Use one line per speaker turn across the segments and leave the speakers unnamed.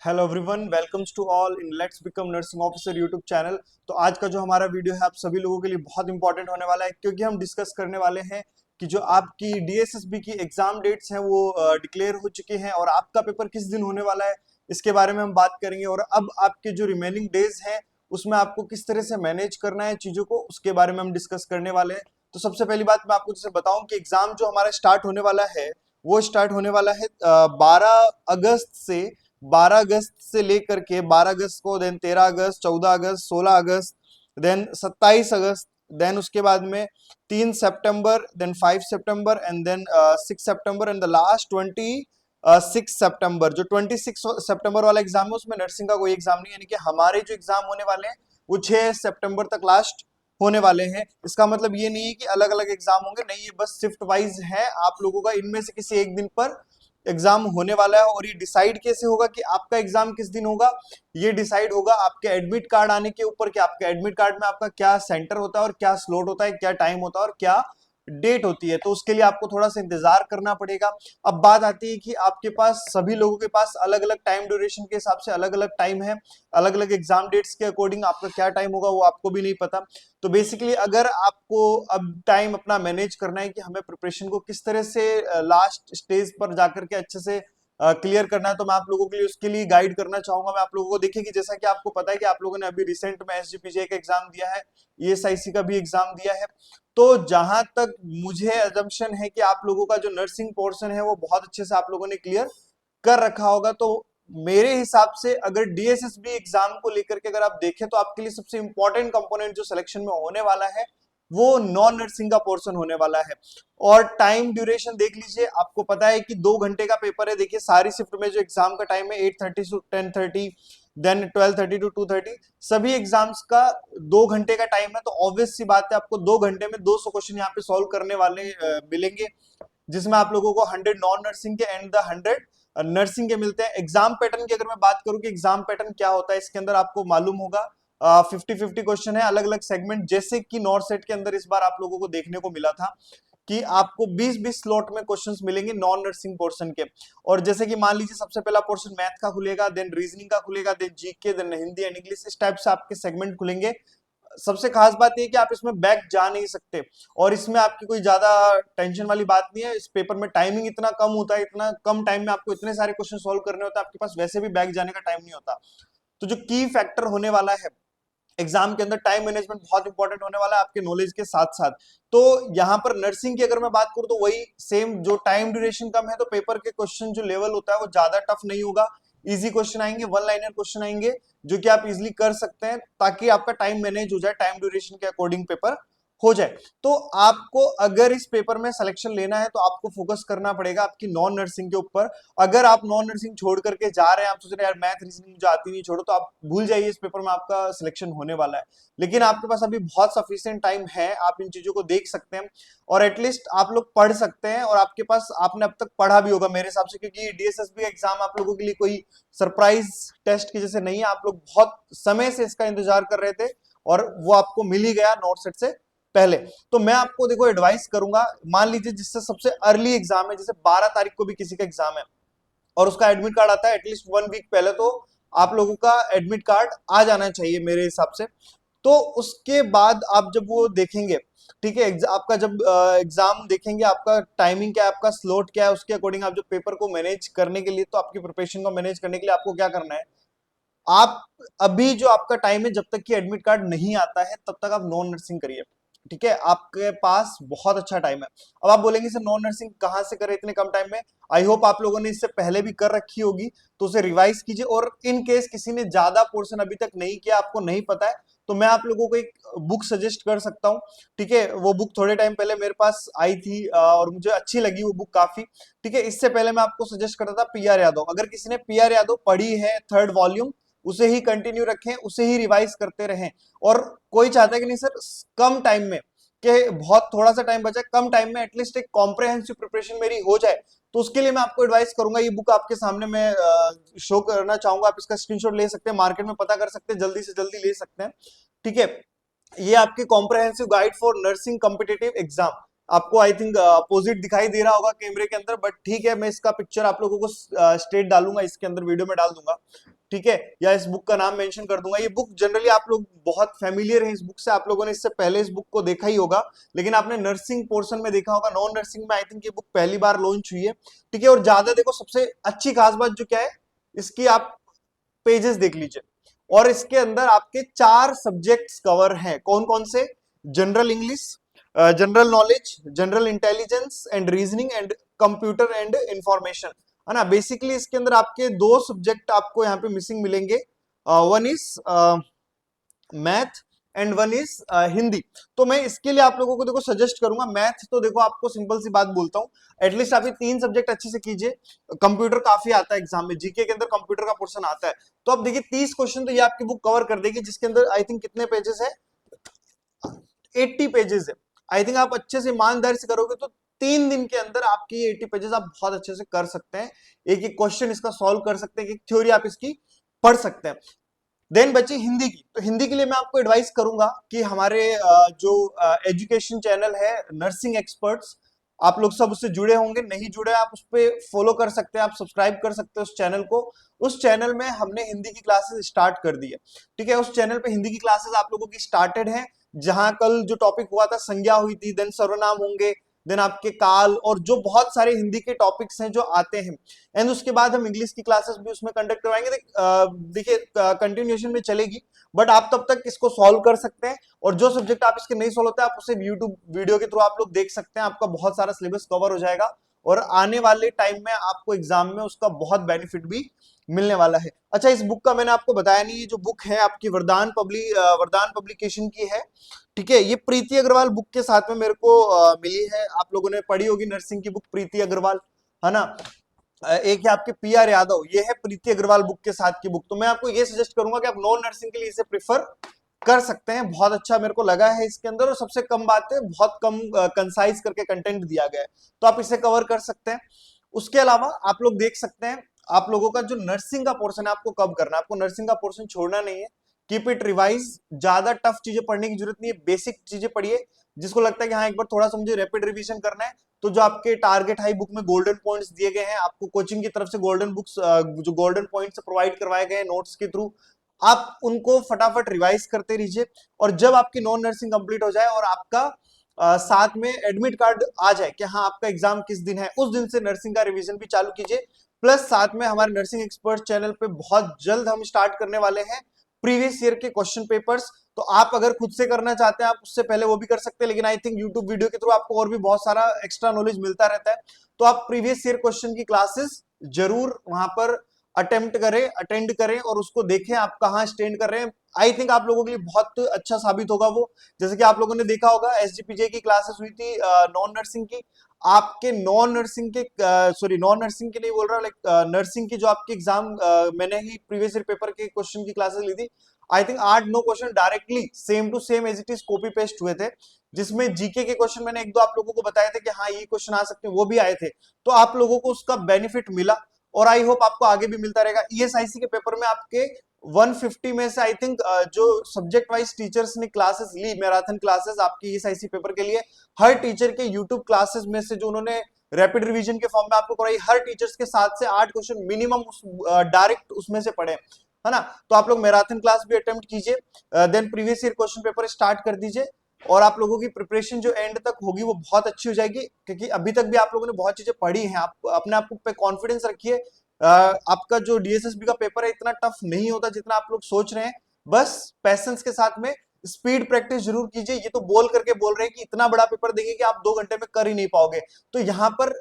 Hello everyone, welcomes to all in let's become nursing officer YouTube channel. तो आज का जो हमारा वीडियो है आप सभी लोगों के लिए बहुत इंपॉर्टेंट होने वाला है, क्योंकि हम डिस्कस करने वाले हैं कि जो आपकी डीएसएसबी की एग्जाम डेट्स हैं वो डिक्लेयर हो चुकी हैं और आपका पेपर किस दिन होने वाला है इसके बारे में हम बात करेंगे। और अब आपके जो रिमेनिंग डेज हैं उसमें आपको किस तरह से मैनेज करना है चीज़ों को, उसके बारे में हम डिस्कस करने वाले हैं। तो सबसे पहली बात मैं आपको जैसे बताऊं कि एग्जाम जो हमारा स्टार्ट होने वाला है वो स्टार्ट होने वाला है 12 अगस्त से। 12 अगस्त से लेकर के 12 अगस्त को, देन 13 अगस्त, 14 अगस्त, 16 अगस्त, देन 27 अगस्त, देन उसके बाद में 3 सितंबर, देन 5 सितंबर एंड देन 6 सितंबर एंड द लास्ट 26 सितंबर। जो 26 सितंबर वाला एग्जाम है उसमें नर्सिंग का कोई एग्जाम नहीं है, यानी कि हमारे जो एग्जाम होने वाले हैं वो 6 सितंबर तक लास्ट होने वाले हैं। इसका मतलब ये नहीं है कि अलग अलग एग्जाम होंगे, नहीं, ये बस शिफ्ट वाइज है आप लोगों का। इनमें से किसी एक दिन पर एग्जाम होने वाला है। और ये डिसाइड कैसे होगा कि आपका एग्जाम किस दिन होगा? ये डिसाइड होगा आपके एडमिट कार्ड आने के ऊपर कि आपके एडमिट कार्ड में आपका क्या सेंटर होता है और क्या स्लॉट होता है, क्या टाइम होता है और क्या डेट होती है। तो उसके लिए आपको थोड़ा सा इंतजार करना पड़ेगा। अब बात आती है कि आपके पास, सभी लोगों के पास अलग अलग टाइम ड्यूरेशन के हिसाब से अलग अलग टाइम है, अलग अलग एग्जाम डेट्स के अकॉर्डिंग आपका क्या टाइम होगा वो आपको भी नहीं पता। तो बेसिकली अगर आपको अब टाइम अपना मैनेज करना है कि हमें प्रिपरेशन को किस तरह से लास्ट स्टेज पर जाकर के अच्छे से क्लियर करना है, तो मैं आप लोगों के लिए उसके लिए गाइड करना चाहूंगा। मैं आप लोगों को, देखिए कि जैसा कि आपको पता है कि आप लोगों ने अभी रिसेंट में एसजीपीजे का एग्जाम दिया है, ईएसआईसी का भी एग्जाम दिया है। तो जहां तक मुझे अजम्पशन है कि आप लोगों का जो नर्सिंग पोर्शन है वो बहुत अच्छे से आप लोगों ने क्लियर कर रखा होगा। तो मेरे हिसाब से अगर डीएसएसबी एग्जाम को लेकर के अगर आप देखें तो आपके लिए सबसे इंपॉर्टेंट कंपोनेंट जो सिलेक्शन में होने वाला है वो नॉन नर्सिंग का पोर्शन होने वाला है। और टाइम ड्यूरेशन देख लीजिए, आपको पता है कि 2 घंटे का पेपर है। देखिए सारी शिफ्ट में जो एग्जाम का टाइम है 8:30 टू 10:30, देन 12:30 टू 2:30, सभी एग्जाम्स का 2 घंटे का टाइम है। तो ऑब्वियस सी बात है आपको 2 घंटे में 200 क्वेश्चन यहाँ पे सॉल्व करने वाले मिलेंगे, जिसमें आप लोगों को 100 नॉन नर्सिंग के एंड द 100 नर्सिंग के मिलते हैं। एग्जाम पैटर्न की अगर मैं बात करूं कि एग्जाम पैटर्न क्या होता है, इसके अंदर आपको मालूम होगा 50-50 क्वेश्चन है, अलग अलग सेगमेंट। जैसे कि नॉर्थ सेट के अंदर इस बार आप लोगों को देखने को मिला था कि आपको 20-20 स्लॉट में क्वेश्चंस मिलेंगे नॉन नर्सिंग पोर्शन के। और जैसे कि मान लीजिए सबसे पहला पोर्शन मैथ का खुलेगा, देन रीजनिंग का खुलेगा, then GK, then Hindi and English, इस टाइप से आपके सेगमेंट खुलेंगे। सबसे खास बात यह कि आप इसमें बैक जा नहीं सकते और इसमें आपकी कोई ज्यादा टेंशन वाली बात नहीं है। इस पेपर में टाइमिंग इतना कम होता है, इतना कम टाइम में आपको इतने सारे क्वेश्चन सॉल्व करने होते हैं, आपके पास वैसे भी बैक जाने का टाइम नहीं होता। तो जो की फैक्टर होने वाला है एग्जाम के अंदर, टाइम मैनेजमेंट बहुत इंपॉर्टेंट होने वाला है आपके नॉलेज के साथ साथ। तो यहाँ पर नर्सिंग की अगर मैं बात करूं तो वही सेम, जो टाइम ड्यूरेशन कम है तो पेपर के क्वेश्चन जो लेवल होता है वो ज्यादा टफ नहीं होगा। इजी क्वेश्चन आएंगे, वन लाइनर क्वेश्चन आएंगे जो कि आप इजिली कर सकते हैं, ताकि आपका टाइम मैनेज हो जाए, टाइम ड्यूरेशन के अकॉर्डिंग पेपर हो जाए। तो आपको अगर इस पेपर में सिलेक्शन लेना है तो आपको फोकस करना पड़ेगा आपकी नॉन नर्सिंग के ऊपर। अगर आप नॉन नर्सिंग छोड़ करके जा रहे हैं, आप सोच रहे हैं यार मैथ रीजनिंग मुझे आती नहीं, छोड़ो, तो आप भूल जाइए, इस पेपर में आपका सिलेक्शन होने वाला है। लेकिन आपके पास अभी बहुत सफिशिएंट टाइम है, आप इन चीजों को देख सकते हैं और एटलीस्ट आप लोग पढ़ सकते हैं। और आपके पास, आपने अब तक पढ़ा भी होगा मेरे हिसाब से, क्योंकि डीएसएसबी एग्जाम आप लोगों के लिए कोई सरप्राइज टेस्ट की जैसे नहीं है। आप लोग बहुत समय से इसका इंतजार कर रहे थे और वो आपको मिल ही गया नॉर्थ सेट से पहले। तो मैं आपको देखो एडवाइस करूंगा, मान लीजिए जिससे सबसे अर्ली एग्जाम है, जैसे 12 तारीख को भी किसी का एग्जाम है और उसका एडमिट कार्ड आता है एटलीस्ट 1 वीक पहले, तो आप लोगों का एडमिट कार्ड आ जाना चाहिए मेरे हिसाब से। तो उसके बाद आप जब वो देखेंगे, ठीक है, आपका जब एग्जाम देखेंगे, आपका टाइमिंग क्या है, आपका स्लॉट क्या है, उसके अकॉर्डिंग आप जो पेपर को मैनेज करने के लिए, तो आपकी प्रिपरेशन को मैनेज करने के लिए आपको क्या करना है, आप अभी जो आपका टाइम है, जब तक कि एडमिट कार्ड नहीं आता है तब तक आप नॉन नर्सिंग करिए। ठीक है, आपके पास बहुत अच्छा टाइम है। अब आप बोलेंगे सर नॉन नर्सिंग कहाँ से करें इतने कम टाइम में? आई होप आप लोगों ने इससे पहले भी कर रखी होगी, तो उसे रिवाइज कीजिए। और इन केस किसी ने ज्यादा पोर्शन अभी तक नहीं किया, आपको नहीं पता है, तो मैं आप लोगों को एक बुक सजेस्ट कर सकता हूँ। ठीक है, वो बुक थोड़े टाइम पहले मेरे पास आई थी और मुझे अच्छी लगी वो बुक काफी। ठीक है, इससे पहले मैं आपको सजेस्ट करता था पीआर यादव। अगर किसी ने पीआर यादव पढ़ी है 3rd वॉल्यूम, उसे ही कंटिन्यू रखें, उसे ही रिवाइज करते रहें। और कोई चाहता है कि नहीं सर कम टाइम में, कि बहुत थोड़ा सा टाइम बचा, कम टाइम में एटलीस्ट एक कॉम्प्रहेंसिव प्रिपरेशन मेरी हो जाए, तो उसके लिए मैं आपको एडवाइस करूंगा, ये बुक आपके सामने मैं शो करना चाहूंगा। आप इसका स्क्रीनशॉट ले सकते हैं, मार्केट में पता कर सकते हैं, जल्दी से जल्दी ले सकते हैं। ठीक है, ये आपकी comprehensive guide for nursing competitive exam, आपको आई थिंक अपोजिट दिखाई दे रहा होगा कैमरे के अंदर, बट ठीक है, मैं इसका पिक्चर आप लोगों को स्टेट डालूंगा, इसके अंदर वीडियो में डाल दूंगा, ठीक है, या इस बुक का नाम मेंशन कर दूंगा। ये बुक जनरली आप लोग बहुत फेमिलियर है इस बुक से, आप लोगों ने इससे पहले इस बुक को देखा ही होगा, लेकिन आपने नर्सिंग पोर्शन में देखा होगा, नॉन नर्सिंग में आई थिंक ये बुक पहली बार लॉन्च हुई है, ठीक है। और ज्यादा देखो, सबसे अच्छी खास बात जो क्या है इसकी, आप पेजेस देख लीजिए, और इसके अंदर आपके 4 सब्जेक्ट्स कवर हैं। कौन कौन से? General English, general knowledge, general intelligence and reasoning and computer and information, है ना। बेसिकली इसके अंदर आपके 2 सब्जेक्ट आपको यहाँ पे मिसिंग मिलेंगे, one is math and one is Hindi. तो मैं इसके लिए आप लोगों को देखो सजेस्ट करूंगा, मैथ तो देखो आपको सिंपल सी बात बोलता हूँ, एटलीस्ट आप ये 3 सब्जेक्ट अच्छे से कीजिए। कंप्यूटर काफी आता है एग्जाम में, जीके के अंदर कंप्यूटर का पोर्शन आता है, तो अब देखिए 30 क्वेश्चन तो ये आपकी बुक कवर कर देगी, जिसके अंदर आई थिंक कितने पेजेस है, 80 पेजेस है। आई थिंक आप अच्छे से ईमानदारी से करोगे तो 3 दिन के अंदर आपकी 80 पेजेस आप बहुत अच्छे से कर सकते हैं, एक एक क्वेश्चन इसका सॉल्व कर सकते हैं, एक थ्योरी आप इसकी पढ़ सकते हैं। देन बची हिंदी की, तो हिंदी के लिए मैं आपको एडवाइस करूंगा कि हमारे जो एजुकेशन चैनल है नर्सिंग एक्सपर्ट्स, आप लोग सब उससे जुड़े होंगे, नहीं जुड़े आप उस पर फॉलो कर सकते हैं, आप सब्सक्राइब कर सकते हैं उस चैनल को। उस चैनल में हमने हिंदी की क्लासेस स्टार्ट कर दी है, ठीक है। उस चैनल पे हिंदी की क्लासेस आप लोगों की स्टार्टेड है, जहां कल जो टॉपिक हुआ था संज्ञा हुई थी, देन सर्वनाम होंगे, देन आपके काल, और जो बहुत सारे हिंदी के टॉपिक्स हैं जो आते हैं, एंड उसके बाद हम इंग्लिश की क्लासेस भी उसमें कंडक्ट करवाएंगे। देखिए कंटिन्यूएशन में चलेगी, बट आप तब तक इसको सॉल्व कर सकते हैं, और जो सब्जेक्ट आप इसके नहीं सॉल्व होते आप उसे यूट्यूब वीडियो के थ्रू आप लोग देख सकते हैं, आपका बहुत सारा सिलेबस कवर हो जाएगा, और आने वाले टाइम में आपको एग्जाम में उसका बहुत बेनिफिट भी मिलने वाला है। अच्छा, इस बुक का मैंने आपको बताया नहीं, ये जो बुक है आपकी वरदान पब्लिकेशन की है, ठीक है। ये प्रीति अग्रवाल बुक के साथ में मेरे को मिली है, आप लोगों ने पढ़ी होगी नर्सिंग की बुक प्रीति अग्रवाल, है ना। एक है आपके पीआर यादव, ये है प्रीति अग्रवाल बुक के साथ की बुक। तो मैं आपको ये सजेस्ट करूंगा कि आप नॉन नर्सिंग के लिए इसे प्रिफर कर सकते हैं, बहुत अच्छा मेरे को लगा है इसके अंदर, और सबसे कम बात है, बहुत कम कंसाइज करके कंटेंट दिया गया है, तो आप इसे कवर कर सकते हैं। उसके अलावा आप लोग देख सकते हैं, आप लोगों का जो नर्सिंग का पोर्शन है आपको कब करना है, आपको नर्सिंग का पोर्शन छोड़ना नहीं है, कीप इट रिवाइज, ज्यादा टफ चीजें पढ़ने की जरूरत नहीं है, बेसिक चीजें पढ़िए। जिसको लगता है कि हाँ एक बार थोड़ा सा मुझे रैपिड रिवीजन करना है, तो जो आपके टारगेट हाई बुक में गोल्डन पॉइंट्स दिए गए हैं, आपको कोचिंग की तरफ से गोल्डन बुक्स जो गोल्डन पॉइंट्स प्रोवाइड करवाए गए हैं नोट्स के थ्रू, आप उनको फटाफट रिवाइज करते रहिए, और जब आपकी नॉन नर्सिंग कंप्लीट हो जाए और आपका साथ में एडमिट कार्ड आ जाए कि हाँ आपका एग्जाम किस दिन है, उस दिन से नर्सिंग का रिवीजन भी चालू कीजिए। प्लस साथ में हमारे नर्सिंग एक्सपर्ट चैनल पे बहुत जल्द हम स्टार्ट करने वाले हैं प्रीवियस ईयर के क्वेश्चन पेपर्स, तो आप अगर खुद से करना चाहते हैं आप उससे पहले वो भी कर सकते हैं, लेकिन आई थिंक यूट्यूब वीडियो के थ्रू आपको और भी बहुत सारा एक्स्ट्रा नॉलेज मिलता रहता है, तो आप प्रीवियस ईयर क्वेश्चन की क्लासेस जरूर वहां पर अटेम्प्ट करें, अटेंड करें, और उसको देखें आप कहाँ स्टैंड कर रहे हैं। आई थिंक आप लोगों के लिए बहुत अच्छा साबित होगा वो, जैसे कि आप लोगों ने देखा होगा एसजीपीजे की क्लासेस हुई थी नॉन नर्सिंग की, आपके नॉन नर्सिंग के सॉरी नॉन नर्सिंग की नहीं बोल रहा, लाइक नर्सिंग की जो आपके एग्जाम मैंने ही प्रीवियस ईयर पेपर के क्वेश्चन की क्लासेस ली थी, I think 8-9 question directly same to same as it is copy paste हुए थे, जिसमें जीके के क्वेश्चन मैंने 1-2 आप लोगों को बताए थे कि हाँ ये क्वेश्चन आ सकते हैं, वो भी आए थे, तो आप लोगों को उसका बेनिफिट मिला, और आई होप आपको आगे भी मिलता रहेगा। ईएसआईसी के पेपर में आपके 150 में से आई थिंक जो सब्जेक्ट वाइज टीचर्स ने क्लासेस ली, मैराथन क्लासेस आपकी ईएसआईसी पेपर के लिए, हर टीचर के यूट्यूब क्लासेस में से जो उन्होंने रैपिड रिवीजन के फॉर्म में आपको कराई, हर टीचर्स के 7 से 8 क्वेश्चन मिनिमम डायरेक्ट उसमें से पढ़े, है ना। तो आप लोग मैराथन क्लास भी अटेम्प्ट कीजिए, then previous year question paper start कर दीजिए, और आप लोगों की प्रिपरेशन जो एंड तक होगी वो बहुत अच्छी हो जाएगी, क्योंकि अभी तक भी आप लोगों ने बहुत चीजें पढ़ी हैं, आप अपने आप पे कॉन्फिडेंस रखिए। आपका जो डीएसएसबी का पेपर है इतना टफ नहीं होता जितना आप लोग सोच रहे हैं, बस पैसेंस के साथ में स्पीड प्रैक्टिस जरूर कीजिए। ये तो बोल करके बोल रहे हैं कि इतना बड़ा पेपर देंगे कि आप 2 घंटे में कर ही नहीं पाओगे, तो यहाँ पर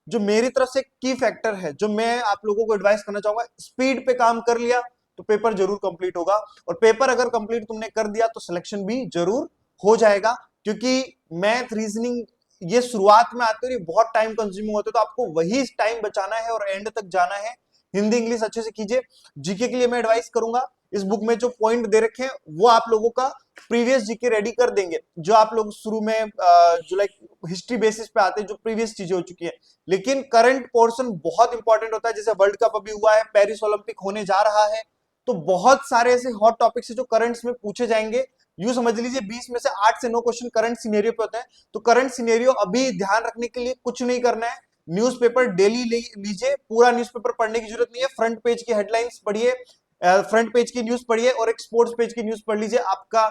जो मेरी तरफ से की फैक्टर है जो मैं आप लोगों को एडवाइस करना चाहूंगा, स्पीड पे काम कर लिया तो पेपर जरूर कंप्लीट होगा, और पेपर अगर कंप्लीट तुमने कर दिया तो सिलेक्शन भी जरूर हो जाएगा, क्योंकि मैथ रीजनिंग ये शुरुआत में आते हुए बहुत टाइम कंज्यूमिंग होते, तो आपको वही टाइम बचाना है और एंड तक जाना है। हिंदी इंग्लिश अच्छे से कीजिए। जीके के लिए मैं एडवाइस करूंगा, इस बुक में जो पॉइंट दे रखे हैं वो आप लोगों का प्रीवियस जीके रेडी कर देंगे, जो आप लोग शुरू में जो लाइक हिस्ट्री बेसिस पे आते हैं, जो प्रीवियस चीजें हो चुकी है, लेकिन करंट पोर्शन बहुत इंपॉर्टेंट होता है। जैसे वर्ल्ड कप अभी हुआ है, पेरिस ओलंपिक होने जा रहा है, तो बहुत सारे ऐसे हॉट टॉपिक्स है जो करंट्स में पूछे जाएंगे, यूं समझ लीजिए 20 में से 8 से 9 क्वेश्चन करंट सिनेरियो पे होते हैं। तो करंट सिनेरियो अभी ध्यान रखने के लिए कुछ नहीं करना है, न्यूज़पेपर डेली लीजिए, पूरा न्यूज़पेपर पढ़ने की जरूरत नहीं है, फ्रंट पेज की हेडलाइंस पढ़िए, फ्रंट पेज की न्यूज पढ़िए और एक स्पोर्ट्स पेज की न्यूज पढ़ लीजिए। आपका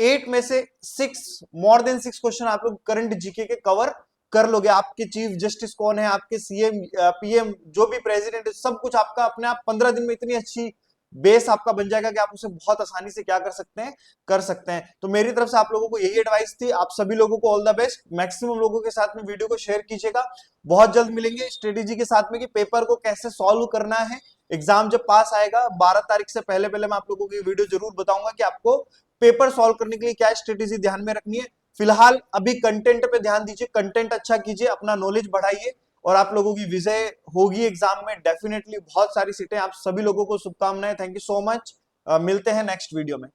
8 में से 6 मोर देन 6 क्वेश्चन आप लोग करंट जीके के कवर कर लोगे। आपके चीफ जस्टिस कौन है, आपके सीएम पीएम जो भी प्रेसिडेंट है, सब कुछ आपका अपने आप 15 दिन में इतनी अच्छी बेस आपका बन जाएगा कि आप उसे बहुत आसानी से क्या कर सकते हैं, कर सकते हैं। तो मेरी तरफ से आप लोगों को यही एडवाइस थी। आप सभी लोगों को ऑल द बेस्ट। मैक्सिमम लोगों के साथ में वीडियो को शेयर कीजिएगा। बहुत जल्द मिलेंगे स्ट्रेटेजी के साथ में कि पेपर को कैसे सॉल्व करना है। एग्जाम जब पास आएगा 12 तारीख से पहले पहले मैं आप लोगों की वीडियो जरूर बताऊंगा कि आपको पेपर सॉल्व करने के लिए क्या स्ट्रेटेजी ध्यान में रखनी है। फिलहाल अभी कंटेंट पे ध्यान दीजिए, कंटेंट अच्छा कीजिए, अपना नॉलेज बढ़ाइए और आप लोगों की विजय होगी एग्जाम में डेफिनेटली। बहुत सारी सीटें, आप सभी लोगों को शुभकामनाएं। Thank you so much. मिलते हैं नेक्स्ट वीडियो में।